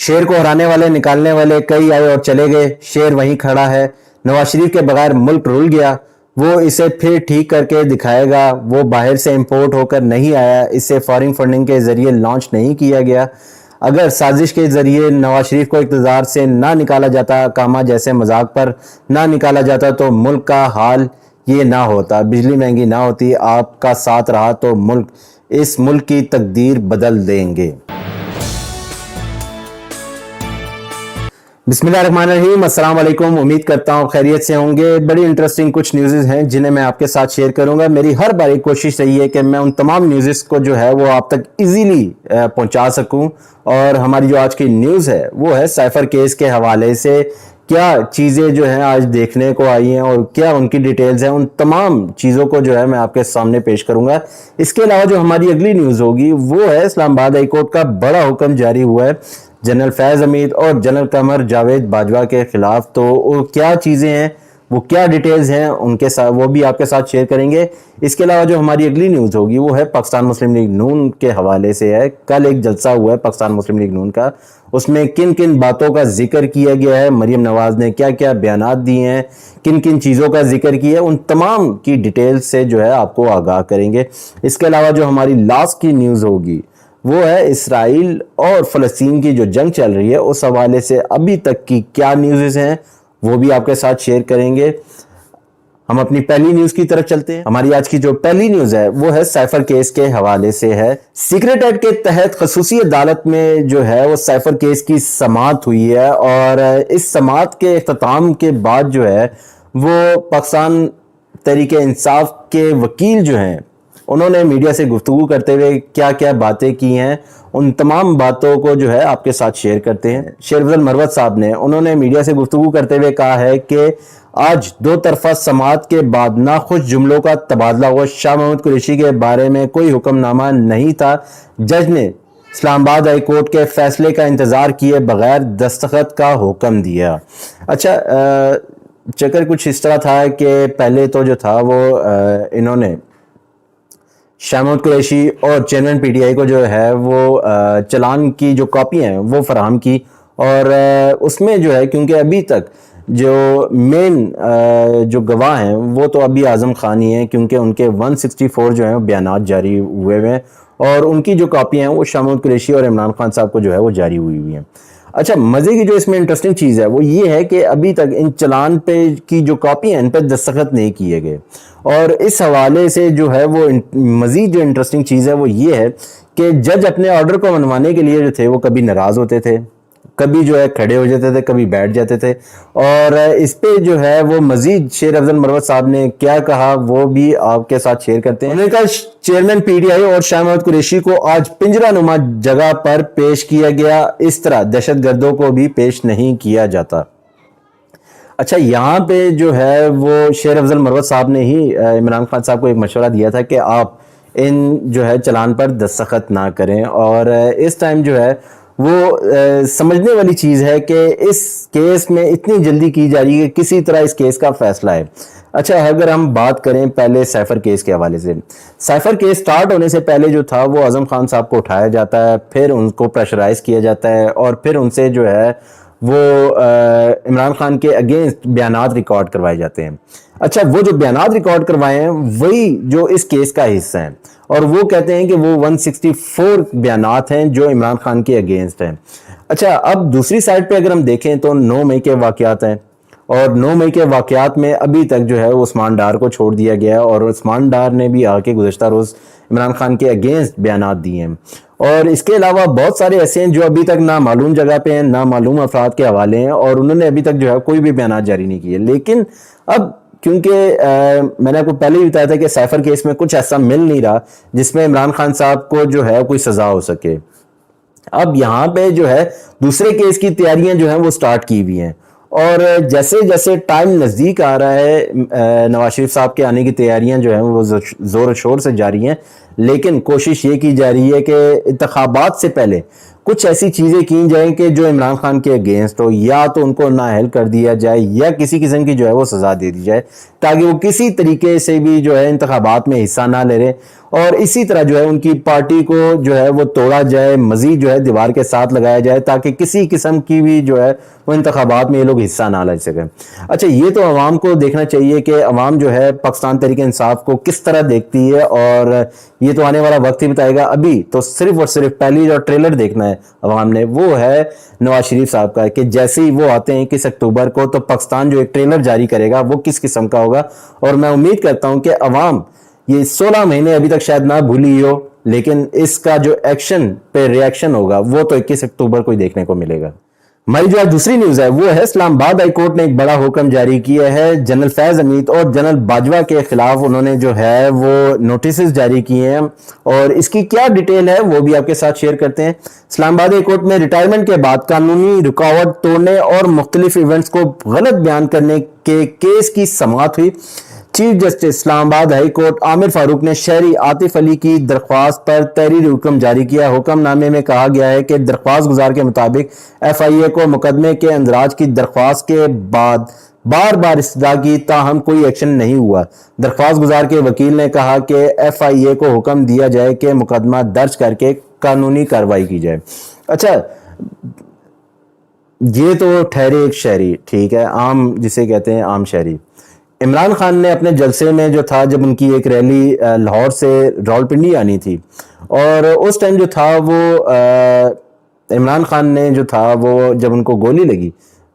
شیر کو ہرانے والے نکالنے والے کئی آئے اور چلے گئے، شیر وہیں کھڑا ہے۔ نواز شریف کے بغیر ملک رول گیا، وہ اسے پھر ٹھیک کر کے دکھائے گا۔ وہ باہر سے امپورٹ ہو کر نہیں آیا، اسے فارن فنڈنگ کے ذریعے لانچ نہیں کیا گیا۔ اگر سازش کے ذریعے نواز شریف کو اقتدار سے نہ نکالا جاتا، کاما جیسے مذاق پر نہ نکالا جاتا تو ملک کا حال یہ نہ ہوتا، بجلی مہنگی نہ ہوتی۔ آپ کا ساتھ رہا تو اس ملک کی تقدیر بدل دیں گے۔ بسم اللہ الرحمن الرحیم، السلام علیکم، امید کرتا ہوں خیریت سے ہوں گے۔ بڑی انٹرسٹنگ کچھ نیوزز ہیں جنہیں میں آپ کے ساتھ شیئر کروں گا۔ میری ہر بار ایک کوشش رہی ہے کہ میں ان تمام نیوزز کو جو ہے وہ آپ تک ایزیلی پہنچا سکوں، اور ہماری جو آج کی نیوز ہے وہ ہے سائفر کیس کے حوالے سے کیا چیزیں جو ہیں آج دیکھنے کو آئی ہیں اور کیا ان کی ڈیٹیلز ہیں، ان تمام چیزوں کو جو ہے میں آپ کے سامنے پیش کروں گا۔ اس کے علاوہ جو ہماری اگلی نیوز ہوگی وہ ہے اسلام آباد ہائی کورٹ کا بڑا حکم جاری ہوا ہے جنرل فیض حمید اور جنرل قمر جاوید باجوہ کے خلاف۔ تو وہ کیا چیزیں ہیں، وہ کیا ڈیٹیلز ہیں ان کے ساتھ، وہ بھی آپ کے ساتھ شیئر کریں گے۔ اس کے علاوہ جو ہماری اگلی نیوز ہوگی وہ ہے پاکستان مسلم لیگ نون کے حوالے سے ہے۔ کل ایک جلسہ ہوا ہے پاکستان مسلم لیگ نون کا، اس میں کن کن باتوں کا ذکر کیا گیا ہے، مریم نواز نے کیا کیا بیانات دیے ہیں، کن کن چیزوں کا ذکر کیا ہے، ان تمام کی ڈیٹیل سے جو ہے آپ کو آگاہ کریں گے۔ اس کے علاوہ جو ہماری لاسٹ کی نیوز ہوگی وہ ہے اسرائیل اور فلسطین کی جو جنگ چل رہی ہے اس حوالے سے ابھی تک کی کیا نیوزز ہیں وہ بھی آپ کے ساتھ شیئر کریں گے۔ ہم اپنی پہلی نیوز کی طرف چلتے ہیں۔ ہماری آج کی جو پہلی نیوز ہے وہ ہے سائفر کیس کے حوالے سے ہے۔ سیکریٹ ایکٹ کے تحت خصوصی عدالت میں جو ہے وہ سائفر کیس کی سماعت ہوئی ہے، اور اس سماعت کے اختتام کے بعد جو ہے وہ پاکستان تحریک انصاف کے وکیل جو ہیں انہوں نے میڈیا سے گفتگو کرتے ہوئے کیا کیا باتیں کی ہیں، ان تمام باتوں کو جو ہے آپ کے ساتھ شیئر کرتے ہیں۔ شیر افضل مروت صاحب نے انہوں نے میڈیا سے گفتگو کرتے ہوئے کہا ہے کہ آج دو طرفہ سماعت کے بعد ناخوش جملوں کا تبادلہ ہوا۔ شاہ محمود قریشی کے بارے میں کوئی حکم نامہ نہیں تھا، جج نے اسلام آباد ہائی کورٹ کے فیصلے کا انتظار کیے بغیر دستخط کا حکم دیا۔ اچھا، چکر کچھ اس طرح تھا کہ پہلے تو جو تھا وہ انہوں نے شاہ محمود قریشی اور چیئرمین پی ٹی آئی کو جو ہے وہ چلان کی جو کاپی ہیں وہ فراہم کی، اور اس میں جو ہے کیونکہ ابھی تک جو مین جو گواہ ہیں وہ تو ابھی اعظم خان ہی ہیں، کیونکہ ان کے 164 جو ہیں بیانات جاری ہوئے ہوئے ہیں، اور ان کی جو کاپی ہیں وہ شاہ محمود قریشی اور عمران خان صاحب کو جو ہے وہ جاری ہوئی ہیں۔ اچھا، مزے کی جو اس میں انٹرسٹنگ چیز ہے وہ یہ ہے کہ ابھی تک ان چلان پہ کی جو کاپی ہیں ان پہ دستخط نہیں کیے گئے، اور اس حوالے سے جو ہے وہ مزید جو انٹرسٹنگ چیز ہے وہ یہ ہے کہ جج اپنے آرڈر کو منوانے کے لیے جو تھے وہ کبھی ناراض ہوتے تھے، کبھی جو ہے کھڑے ہو جاتے تھے، کبھی بیٹھ جاتے تھے، اور اس پہ جو ہے وہ مزید شیر افضل مروت صاحب نے کیا کہا وہ بھی آپ کے ساتھ شیئر کرتے ہیں۔ انہوں نے کہا چیئرمین پی ٹی آئی اور شاہ محمود قریشی کو آج پنجرہ نما جگہ پر پیش کیا گیا، اس طرح دہشت گردوں کو بھی پیش نہیں کیا جاتا۔ اچھا، یہاں پہ جو ہے وہ شیر افضل مروت صاحب نے ہی عمران خان صاحب کو ایک مشورہ دیا تھا کہ آپ ان جو ہے چلان پر دستخط نہ کریں، اور اس ٹائم جو ہے وہ سمجھنے والی چیز ہے کہ اس کیس میں اتنی جلدی کی جا رہی ہے کہ کسی طرح اس کیس کا فیصلہ ہے۔ اچھا، اگر ہم بات کریں پہلے سائفر کیس کے حوالے سے، سائفر کیس سٹارٹ ہونے سے پہلے جو تھا وہ اعظم خان صاحب کو اٹھایا جاتا ہے، پھر ان کو پریشرائز کیا جاتا ہے، اور پھر ان سے جو ہے وہ عمران خان کے اگینسٹ بیانات ریکارڈ کروائے جاتے ہیں۔ اچھا، وہ جو بیانات ریکارڈ کروائے ہیں وہی جو اس کیس کا حصہ ہیں، اور وہ کہتے ہیں کہ وہ 164 بیانات ہیں جو عمران خان کے اگینسٹ ہیں۔ اچھا، اب دوسری سائڈ پہ اگر ہم دیکھیں تو 9 مئی کے واقعات ہیں، اور 9 مئی کے واقعات میں ابھی تک جو ہے عثمان ڈار کو چھوڑ دیا گیا ہے، اور عثمان ڈار نے بھی آ کے گزشتہ روز عمران خان کے اگینسٹ بیانات دیے ہیں، اور اس کے علاوہ بہت سارے ایسے ہیں جو ابھی تک نامعلوم جگہ پہ ہیں، نامعلوم افراد کے حوالے ہیں، اور انہوں نے ابھی تک جو ہے کوئی بھی بیانات جاری نہیں کیے۔ لیکن اب کیونکہ میں نے آپ کو پہلے ہی بتایا تھا کہ سائفر کیس میں کچھ ایسا مل نہیں رہا جس میں عمران خان صاحب کو جو ہے کوئی سزا ہو سکے، اب یہاں پہ جو ہے دوسرے کیس کی تیاریاں جو ہیں وہ سٹارٹ کی ہوئی ہیں، اور جیسے جیسے ٹائم نزدیک آ رہا ہے نواز شریف صاحب کے آنے کی تیاریاں جو ہیں وہ زور و شور سے جاری ہیں، لیکن کوشش یہ کی جا رہی ہے کہ انتخابات سے پہلے کچھ ایسی چیزیں کی جائیں کہ جو عمران خان کے اگینسٹ ہو، یا تو ان کو نااہل کر دیا جائے یا کسی قسم کی جو ہے وہ سزا دے دی جائے، تاکہ وہ کسی طریقے سے بھی جو ہے انتخابات میں حصہ نہ لے رہے۔ اور اسی طرح جو ہے ان کی پارٹی کو جو ہے وہ توڑا جائے, مزید جو ہے دیوار کے ساتھ لگایا جائے, تاکہ کسی قسم کی بھی جو ہے وہ انتخابات میں یہ لوگ حصہ نہ لے سکیں. اچھا, یہ تو عوام کو دیکھنا چاہیے کہ عوام جو ہے پاکستان تحریک انصاف کو کس طرح دیکھتی ہے, اور یہ تو آنے والا وقت ہی بتائے گا. ابھی تو صرف اور صرف پہلی جو ٹریلر دیکھنا ہے عوام نے, وہ ہے نواز شریف صاحب کا, کہ جیسے ہی وہ آتے ہیں 21 اکتوبر کو, تو پاکستان جو ایک ٹریلر جاری کرے گا وہ کس قسم کا ہوگا. اور میں امید کرتا ہوں کہ عوام یہ 16 مہینے ابھی تک شاید نہ بھولی ہو, لیکن اس کا جو ایکشن پہ ری ایکشن ہوگا وہ تو 21 اکتوبر کو ہی دیکھنے کو ملے گا. ہماری جو دوسری نیوز ہے وہ ہے اسلام آباد ہائی کورٹ نے ایک بڑا حکم جاری کیا ہے. جنرل فیض حمید اور جنرل باجوہ کے خلاف انہوں نے جو ہے وہ نوٹسز جاری کیے ہیں, اور اس کی کیا ڈیٹیل ہے وہ بھی آپ کے ساتھ شیئر کرتے ہیں. اسلام آباد ہائی کورٹ میں ریٹائرمنٹ کے بعد قانونی رکاوٹ توڑنے اور مختلف ایونٹس کو غلط بیان کرنے کے کیس کی سماعت ہوئی. چیف جسٹس اسلام آباد ہائی کورٹ عامر فاروق نے شہری عاطف علی کی درخواست پر تحریری حکم جاری کیا. حکم نامے میں کہا گیا ہے کہ درخواست گزار کے مطابق ایف آئی اے کو مقدمے کے اندراج کی درخواست کے بعد بار بار استدعا کی, تاہم کوئی ایکشن نہیں ہوا. درخواست گزار کے وکیل نے کہا کہ ایف آئی اے کو حکم دیا جائے کہ مقدمہ درج کر کے قانونی کارروائی کی جائے. اچھا, یہ تو ٹھہرے ایک شہری, ٹھیک ہے, عام جسے کہتے ہیں عام شہری. عمران خان نے اپنے جلسے میں جو تھا, جب ان کی ایک ریلی لاہور سے راولپنڈی آنی تھی, اور اس ٹائم جو تھا وہ عمران خان نے جو تھا وہ جب ان کو گولی لگی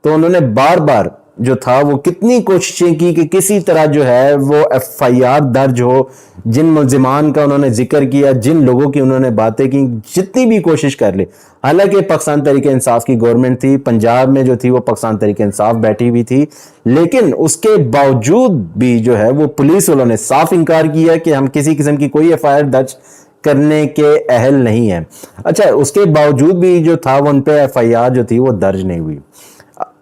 تو انہوں نے بار بار جو تھا وہ کتنی کوششیں کی کہ کسی طرح جو ہے وہ ایف آئی آر درج ہو. جن ملزمان کا انہوں نے ذکر کیا, جن لوگوں کی انہوں نے باتیں کی, جتنی بھی کوشش کر لی. حالانکہ پاکستان تحریک انصاف کی گورنمنٹ تھی, پنجاب میں جو تھی وہ پاکستان تحریک انصاف بیٹھی ہوئی تھی, لیکن اس کے باوجود بھی جو ہے وہ پولیس والوں نے صاف انکار کیا کہ ہم کسی قسم کی کوئی ایف آئی آر درج کرنے کے اہل نہیں ہیں. اچھا, اس کے باوجود بھی جو تھا وہ ان پہ ایف آئی آر جو تھی وہ درج نہیں ہوئی.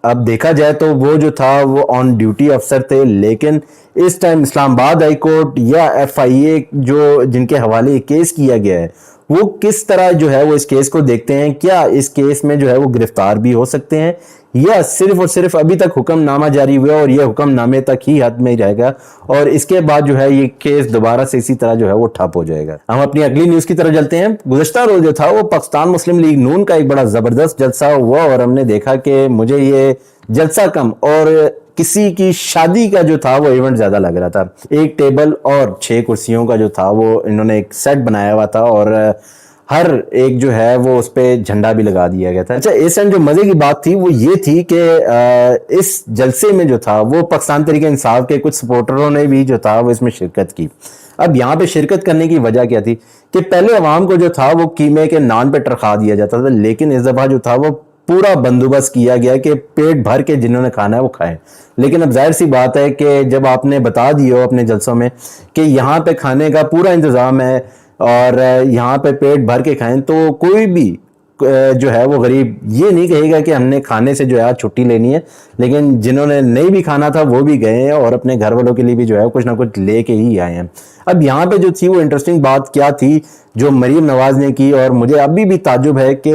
اب دیکھا جائے تو وہ جو تھا وہ آن ڈیوٹی افسر تھے, لیکن اس ٹائم اسلام آباد ہائی کورٹ یا ایف آئی اے جو جن کے حوالے کیس کیا گیا ہے وہ کس طرح جو ہے وہ اس کیس کو دیکھتے ہیں. کیا اس کیس میں جو ہے وہ گرفتار بھی ہو سکتے ہیں, یا صرف اور صرف ابھی تک حکم نامہ جاری ہوا اور یہ حکم نامے تک ہی حد میں رہے گا, اور اس کے بعد جو ہے یہ کیس دوبارہ سے اسی طرح جو ہے وہ ٹھپ ہو جائے گا. ہم اپنی اگلی نیوز کی طرف چلتے ہیں. گزشتہ روز جو تھا وہ پاکستان مسلم لیگ نون کا ایک بڑا زبردست جلسہ ہوا, اور ہم نے دیکھا کہ مجھے یہ جلسہ کم اور کسی کی شادی کا جو تھا وہ ایونٹ زیادہ لگ رہا تھا. ایک ٹیبل اور 6 کرسیوں کا جو تھا وہ انہوں نے ایک سیٹ بنایا ہوا تھا, اور ہر ایک جو ہے وہ اس پہ جھنڈا بھی لگا دیا گیا تھا. اچھا, اس ٹائم جو مزے کی بات تھی وہ یہ تھی کہ اس جلسے میں جو تھا وہ پاکستان تحریک انصاف کے کچھ سپورٹروں نے بھی جو تھا وہ اس میں شرکت کی. اب یہاں پہ شرکت کرنے کی وجہ کیا تھی کہ پہلے عوام کو جو تھا وہ قیمے کے نان پہ ٹرخا دیا جاتا تھا, لیکن اس دفعہ جو تھا وہ پورا بندوبست کیا گیا کہ پیٹ بھر کے جنہوں نے کھانا ہے وہ کھائیں. لیکن اب ظاہر سی بات ہے کہ جب آپ نے بتا دیا ہو اپنے جلسوں میں کہ یہاں پہ کھانے کا پورا انتظام ہے اور یہاں پہ پیٹ بھر کے کھائیں, تو کوئی بھی جو ہے وہ غریب یہ نہیں کہے گا کہ ہم نے کھانے سے جو ہے چھٹی لینی ہے. لیکن جنہوں نے نہیں بھی کھانا تھا وہ بھی گئے ہیں اور اپنے گھر والوں کے لیے بھی جو ہے کچھ نہ کچھ لے کے ہی آئے ہیں. اب یہاں پہ جو تھی وہ انٹرسٹنگ بات کیا تھی جو مریم نواز نے کی, اور مجھے ابھی بھی تعجب ہے کہ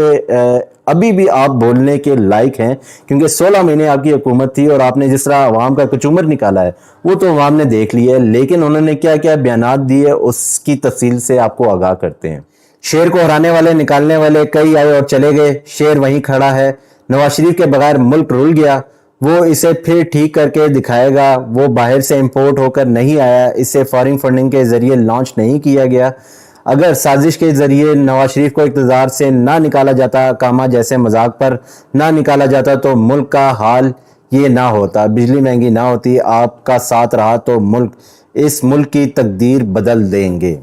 ابھی بھی آپ بولنے کے لائق ہیں, کیونکہ 16 مہینے آپ کی حکومت تھی اور آپ نے جس طرح عوام کا کچومر نکالا ہے وہ تو عوام نے دیکھ لیا ہے, لیکن انہوں نے کیا کیا بیانات دیے اس کی تفصیل سے آپ کو آگاہ کرتے ہیں. شیر کو ہرانے والے نکالنے والے کئی آئے اور چلے گئے, شیر وہیں کھڑا ہے. نواز شریف کے بغیر ملک رول گیا, وہ اسے پھر ٹھیک کر کے دکھائے گا. وہ باہر سے امپورٹ ہو کر نہیں آیا, اسے فارن فنڈنگ کے ذریعے لانچ نہیں کیا گیا. اگر سازش کے ذریعے نواز شریف کو اقتدار سے نہ نکالا جاتا, کاما جیسے مذاق پر نہ نکالا جاتا, تو ملک کا حال یہ نہ ہوتا, بجلی مہنگی نہ ہوتی. آپ کا ساتھ رہا تو اس ملک کی تقدیر بدل دیں گے.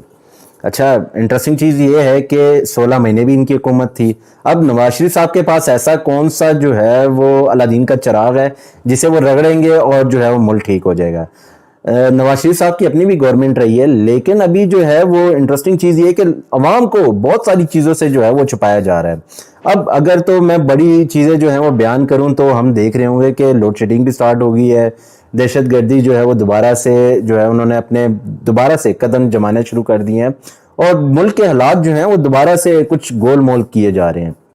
اچھا, انٹرسٹنگ چیز یہ ہے کہ 16 مہینے بھی ان کی حکومت تھی. اب نواز شریف صاحب کے پاس ایسا کون سا جو ہے وہ علادین کا چراغ ہے جسے وہ رگڑیں گے اور جو ہے وہ ملک ٹھیک ہو جائے گا. نواز شریف صاحب کی اپنی بھی گورنمنٹ رہی ہے, لیکن ابھی جو ہے وہ انٹرسٹنگ چیز یہ کہ عوام کو بہت ساری چیزوں سے جو ہے وہ چھپایا جا رہا ہے. اب اگر تو میں بڑی چیزیں جو ہیں وہ بیان کروں تو ہم دیکھ رہے ہوں گے کہ لوڈ شیڈنگ بھی سٹارٹ ہو گئی ہے, دہشت گردی جو ہے وہ دوبارہ سے جو ہے انہوں نے اپنے دوبارہ سے قدم جمانے شروع کر دیے ہیں, اور ملک کے حالات جو ہیں وہ دوبارہ سے کچھ گول مول کیے جا رہے ہیں.